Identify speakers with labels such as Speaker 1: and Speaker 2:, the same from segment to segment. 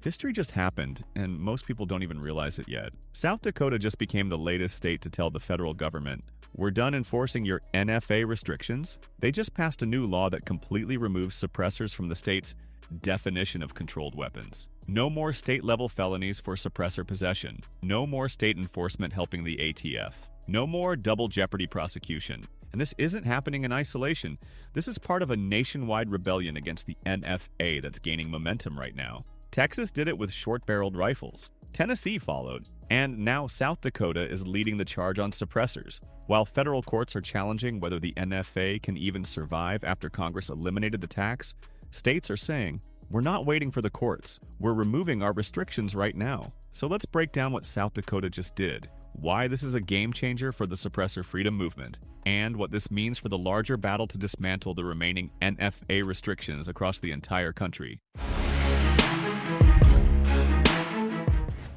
Speaker 1: History just happened, and most people don't even realize it yet. South Dakota just became the latest state to tell the federal government, "We're done enforcing your NFA restrictions." They just passed a new law that completely removes suppressors from the state's definition of controlled weapons. No more state-level felonies for suppressor possession. No more state enforcement helping the ATF. No more double jeopardy prosecution. And this isn't happening in isolation. This is part of a nationwide rebellion against the NFA that's gaining momentum right now. Texas did it with short-barreled rifles. Tennessee followed. And now South Dakota is leading the charge on suppressors. While federal courts are challenging whether the NFA can even survive after Congress eliminated the tax, states are saying, "We're not waiting for the courts. We're removing our restrictions right now." So let's break down what South Dakota just did, why this is a game changer for the suppressor freedom movement, and what this means for the larger battle to dismantle the remaining NFA restrictions across the entire country.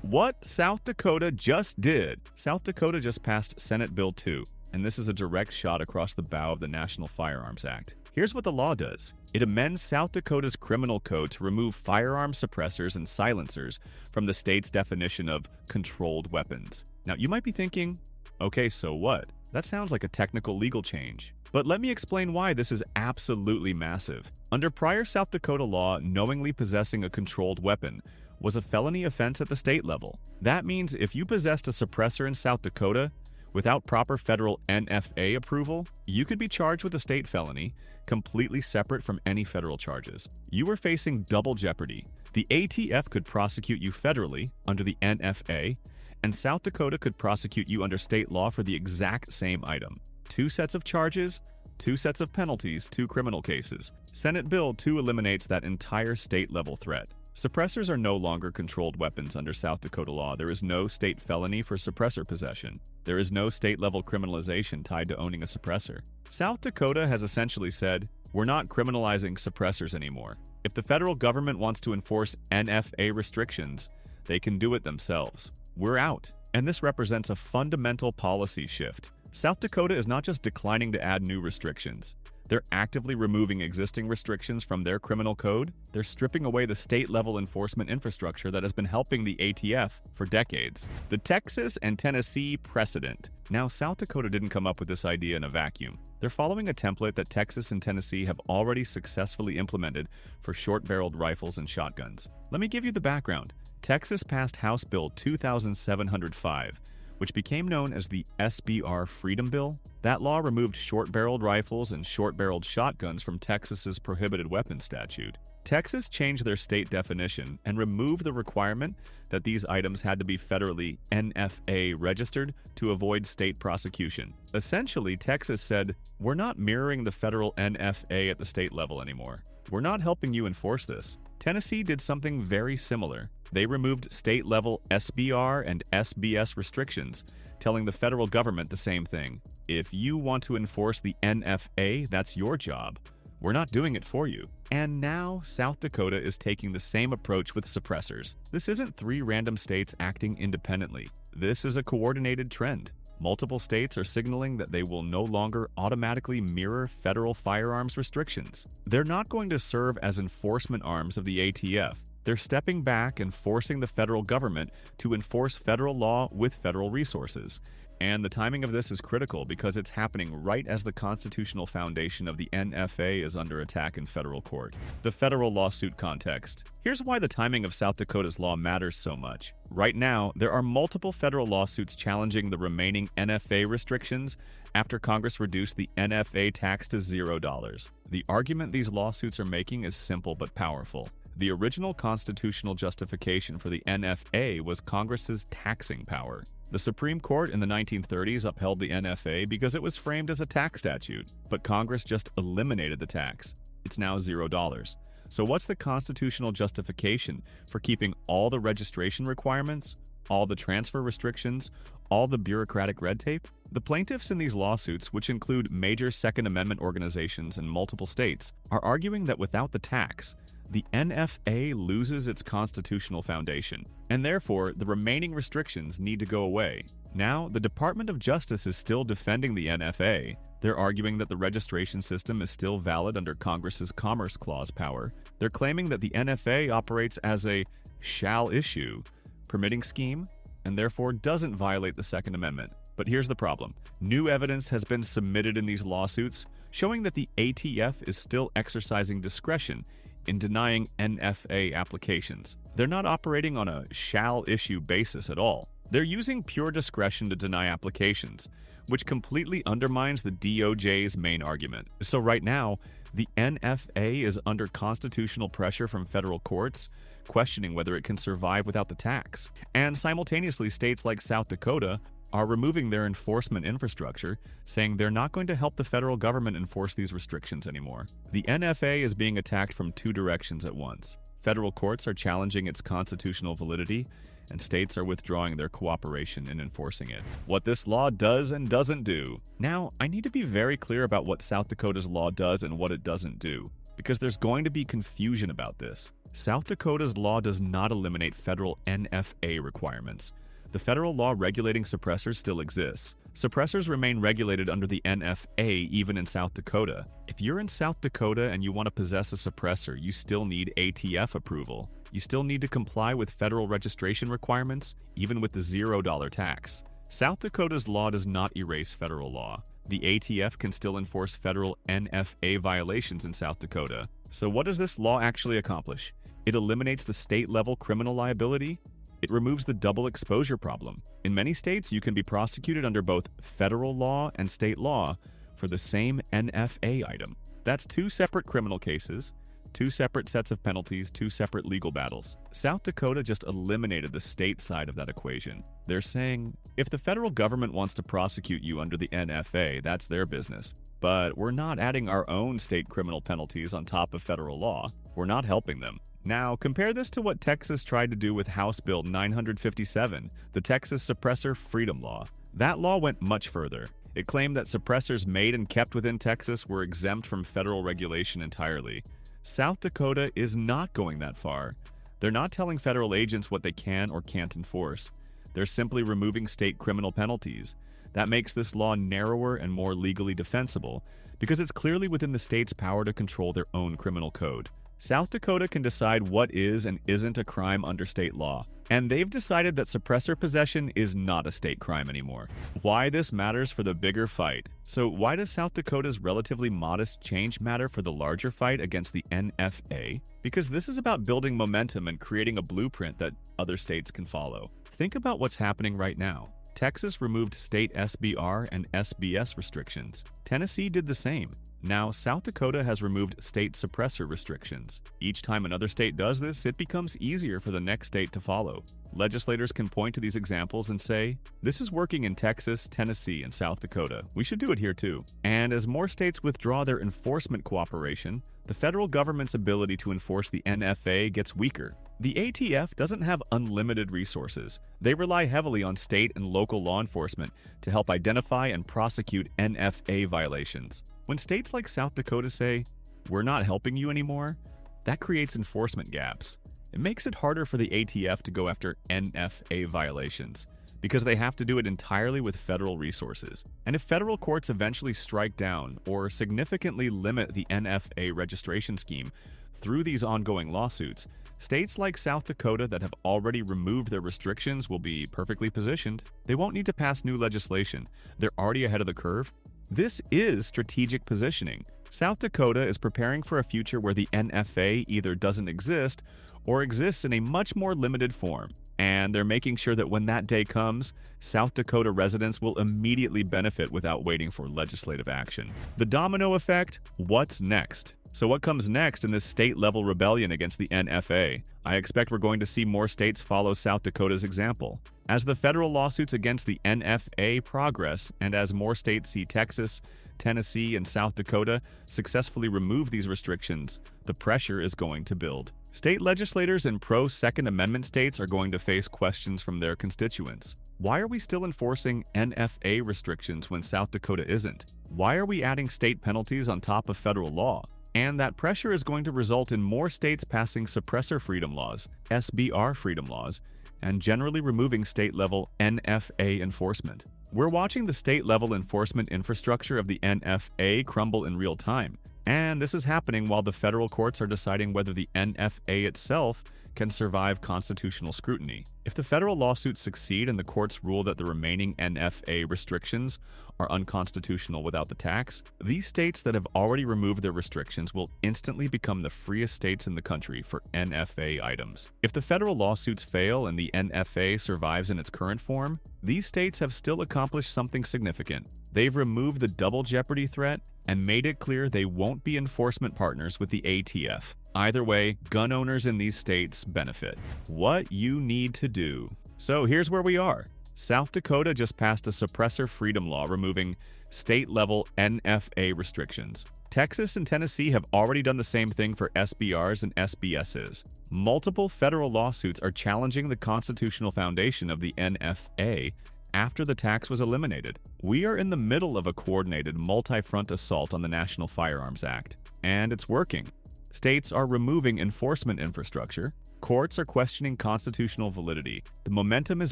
Speaker 1: What South Dakota just did. South Dakota just passed Senate Bill 2, and this is a direct shot across the bow of the National Firearms Act. Here's what the law does. It amends South Dakota's criminal code to remove firearm suppressors and silencers from the state's definition of controlled weapons. Now, you might be thinking, okay, so what? That sounds like a technical legal change. But let me explain why this is absolutely massive. Under prior South Dakota law, knowingly possessing a controlled weapon was a felony offense at the state level. That means if you possessed a suppressor in South Dakota without proper federal NFA approval, you could be charged with a state felony, completely separate from any federal charges. You were facing double jeopardy. The ATF could prosecute you federally under the NFA, and South Dakota could prosecute you under state law for the exact same item. Two sets of charges, two sets of penalties, two criminal cases. Senate Bill 2 eliminates that entire state-level threat. Suppressors are no longer controlled weapons under South Dakota law. There is no state felony for suppressor possession. There is no state-level criminalization tied to owning a suppressor. South Dakota has essentially said, "We're not criminalizing suppressors anymore. If the federal government wants to enforce NFA restrictions, they can do it themselves. We're out." And this represents a fundamental policy shift. South Dakota is not just declining to add new restrictions. They're actively removing existing restrictions from their criminal code. They're stripping away the state-level enforcement infrastructure that has been helping the ATF for decades. The Texas and Tennessee precedent. Now, South Dakota didn't come up with this idea in a vacuum. They're following a template that Texas and Tennessee have already successfully implemented for short-barreled rifles and shotguns. Let me give you the background. Texas passed House Bill 2705, which became known as the SBR Freedom Bill. That law removed short-barreled rifles and short-barreled shotguns from Texas's prohibited weapons statute. Texas changed their state definition and removed the requirement that these items had to be federally NFA registered to avoid state prosecution. Essentially, Texas said, "We're not mirroring the federal NFA at the state level anymore. We're not helping you enforce this." Tennessee did something very similar. They removed state-level SBR and SBS restrictions, telling the federal government the same thing. If you want to enforce the NFA, that's your job. We're not doing it for you. And now, South Dakota is taking the same approach with suppressors. This isn't three random states acting independently. This is a coordinated trend. Multiple states are signaling that they will no longer automatically mirror federal firearms restrictions. They're not going to serve as enforcement arms of the ATF. They're stepping back and forcing the federal government to enforce federal law with federal resources. And the timing of this is critical because it's happening right as the constitutional foundation of the NFA is under attack in federal court. The federal lawsuit context. Here's why the timing of South Dakota's law matters so much. Right now, there are multiple federal lawsuits challenging the remaining NFA restrictions after Congress reduced the NFA tax to $0. The argument these lawsuits are making is simple but powerful. The original constitutional justification for the NFA was Congress's taxing power. The Supreme Court in the 1930s upheld the NFA because it was framed as a tax statute, but Congress just eliminated the tax. It's now $0. So what's the constitutional justification for keeping all the registration requirements, all the transfer restrictions, all the bureaucratic red tape? The plaintiffs in these lawsuits, which include major Second Amendment organizations in multiple states, are arguing that without the tax, the NFA loses its constitutional foundation, and therefore the remaining restrictions need to go away. Now, the Department of Justice is still defending the NFA. They're arguing that the registration system is still valid under Congress's Commerce Clause power. They're claiming that the NFA operates as a shall issue permitting scheme and therefore doesn't violate the Second Amendment. But here's the problem. New evidence has been submitted in these lawsuits showing that the ATF is still exercising discretion in denying NFA applications. They're not operating on a shall issue basis at all. They're using pure discretion to deny applications, which completely undermines the DOJ's main argument. So right now, the NFA is under constitutional pressure from federal courts, questioning whether it can survive without the tax. And simultaneously, states like South Dakota are removing their enforcement infrastructure, saying they're not going to help the federal government enforce these restrictions anymore. The NFA is being attacked from two directions at once. Federal courts are challenging its constitutional validity, and states are withdrawing their cooperation in enforcing it. What this law does and doesn't do. Now, I need to be very clear about what South Dakota's law does and what it doesn't do, because there's going to be confusion about this. South Dakota's law does not eliminate federal NFA requirements. The federal law regulating suppressors still exists. Suppressors remain regulated under the NFA even in South Dakota. If you're in South Dakota and you want to possess a suppressor, you still need ATF approval. You still need to comply with federal registration requirements, even with the $0 tax. South Dakota's law does not erase federal law. The ATF can still enforce federal NFA violations in South Dakota. So what does this law actually accomplish? It eliminates the state-level criminal liability. It removes the double exposure problem. In many states, you can be prosecuted under both federal law and state law for the same NFA item. That's two separate criminal cases, two separate sets of penalties, two separate legal battles. South Dakota just eliminated the state side of that equation. They're saying, if the federal government wants to prosecute you under the NFA, that's their business. But we're not adding our own state criminal penalties on top of federal law. We're not helping them. Now, compare this to what Texas tried to do with House Bill 957, the Texas Suppressor Freedom Law. That law went much further. It claimed that suppressors made and kept within Texas were exempt from federal regulation entirely. South Dakota is not going that far. They're not telling federal agents what they can or can't enforce. They're simply removing state criminal penalties. That makes this law narrower and more legally defensible, because it's clearly within the state's power to control their own criminal code. South Dakota can decide what is and isn't a crime under state law, and they've decided that suppressor possession is not a state crime anymore. Why this matters for the bigger fight. So why does South Dakota's relatively modest change matter for the larger fight against the NFA? Because this is about building momentum and creating a blueprint that other states can follow. Think about what's happening right now. Texas removed state SBR and SBS restrictions. Tennessee did the same. Now, South Dakota has removed state suppressor restrictions. Each time another state does this, it becomes easier for the next state to follow. Legislators can point to these examples and say, this is working in Texas, Tennessee, and South Dakota. We should do it here too. And as more states withdraw their enforcement cooperation, the federal government's ability to enforce the NFA gets weaker. The ATF doesn't have unlimited resources. They rely heavily on state and local law enforcement to help identify and prosecute NFA violations. When states like South Dakota say, we're not helping you anymore, that creates enforcement gaps. It makes it harder for the ATF to go after NFA violations, because they have to do it entirely with federal resources. And if federal courts eventually strike down or significantly limit the NFA registration scheme through these ongoing lawsuits, states like South Dakota that have already removed their restrictions will be perfectly positioned. They won't need to pass new legislation. They're already ahead of the curve. This is strategic positioning. South Dakota is preparing for a future where the NFA either doesn't exist or exists in a much more limited form. And they're making sure that when that day comes, South Dakota residents will immediately benefit without waiting for legislative action. The domino effect, what's next? So what comes next in this state-level rebellion against the NFA? I expect we're going to see more states follow South Dakota's example. As the federal lawsuits against the NFA progress, and as more states see Texas, Tennessee, and South Dakota successfully remove these restrictions, the pressure is going to build. State legislators in pro-Second Amendment states are going to face questions from their constituents. Why are we still enforcing NFA restrictions when South Dakota isn't? Why are we adding state penalties on top of federal law? And that pressure is going to result in more states passing suppressor freedom laws, SBR freedom laws, and generally removing state-level NFA enforcement. We're watching the state-level enforcement infrastructure of the NFA crumble in real time. And this is happening while the federal courts are deciding whether the NFA itself can survive constitutional scrutiny. If the federal lawsuits succeed and the courts rule that the remaining NFA restrictions are unconstitutional without the tax, these states that have already removed their restrictions will instantly become the freest states in the country for NFA items. If the federal lawsuits fail and the NFA survives in its current form, these states have still accomplished something significant. They've removed the double jeopardy threat and made it clear they won't be enforcement partners with the ATF. Either way, gun owners in these states benefit. What you need to do. So here's where we are. South Dakota just passed a suppressor freedom law removing state-level NFA restrictions. Texas and Tennessee have already done the same thing for SBRs and SBSs. Multiple federal lawsuits are challenging the constitutional foundation of the NFA after the tax was eliminated. We are in the middle of a coordinated multi-front assault on the National Firearms Act, and it's working. States are removing enforcement infrastructure. Courts are questioning constitutional validity. The momentum is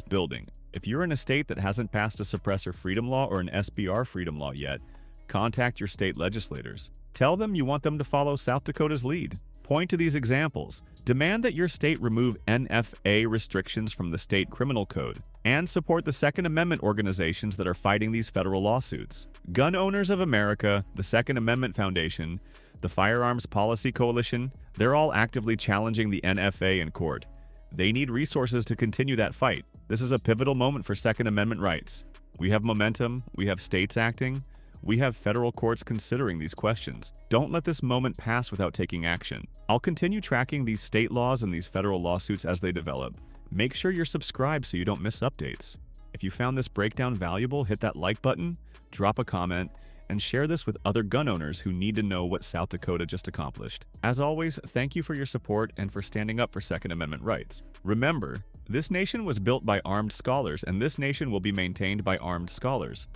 Speaker 1: building. If you're in a state that hasn't passed a suppressor freedom law or an SBR freedom law yet, contact your state legislators. Tell them you want them to follow South Dakota's lead. Point to these examples. Demand that your state remove NFA restrictions from the state criminal code, and support the Second Amendment organizations that are fighting these federal lawsuits. Gun Owners of America, the Second Amendment Foundation, the Firearms Policy Coalition, they're all actively challenging the NFA in court. They need resources to continue that fight. This is a pivotal moment for Second Amendment rights. We have momentum, we have states acting, we have federal courts considering these questions. Don't let this moment pass without taking action. I'll continue tracking these state laws and these federal lawsuits as they develop. Make sure you're subscribed so you don't miss updates. If you found this breakdown valuable, hit that like button, drop a comment, and share this with other gun owners who need to know what South Dakota just accomplished. As always, thank you for your support and for standing up for Second Amendment rights. Remember, this nation was built by armed scholars, and this nation will be maintained by armed scholars.